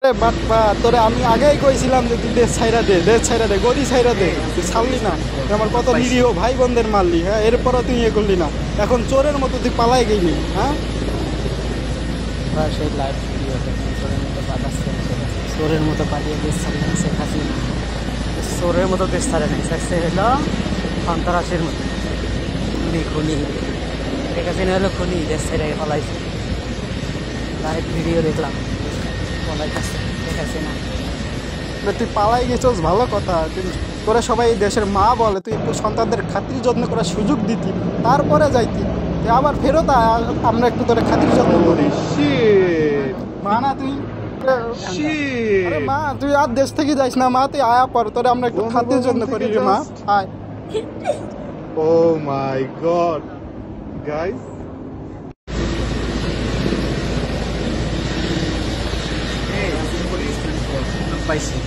বাটপা তোরে আমি আগেই কইছিলাম যে তুই দেশ ছাইরা দে গদি ছাইরা দে তুই ছাড়লি না। আমার কত নিরীহ ভাই বোনদের মারলি, হ্যাঁ এরপরও তুই ইয়ে করলি না, এখন চোরের মতো তুই পালাই গেলি। হ্যাঁ সেই লাইভ ভিডিও চোরের মতো পাঠাচ্ছে, চোরের মতো পাঠিয়ে দেশ ছাড়ে নাই শেখ হাসিনা, চোরের মতো দেশ ছাড়ে নাই, সে হলো সন্ত্রাসের মতো খুনি। শেখ হাসিনা হলো খুনি, দেশ ছেড়ে পলাইছে। লাইভ ভিডিও দেখলাম পলাইতেছে শেখ হাসিনা। তুই পালাই গেছিস ভালো কথা, কিন্তু তোরা সবাই দেশের মা বলে, তুই একটু সন্তানদের খাতির যত্ন করার সুযোগ দিতি, তারপরে যাইতি। তুই আবার ফেরত আমরা একটু তোরা খাতির যত্ন করি। মা না তুই, আরে মা তুই আর দেশ থেকে যাইস না মা, তুই আয়া পর তোরা আমরা একটু খাতির যত্ন করি রে মা, আয়। Oh my god, guys. পাইছি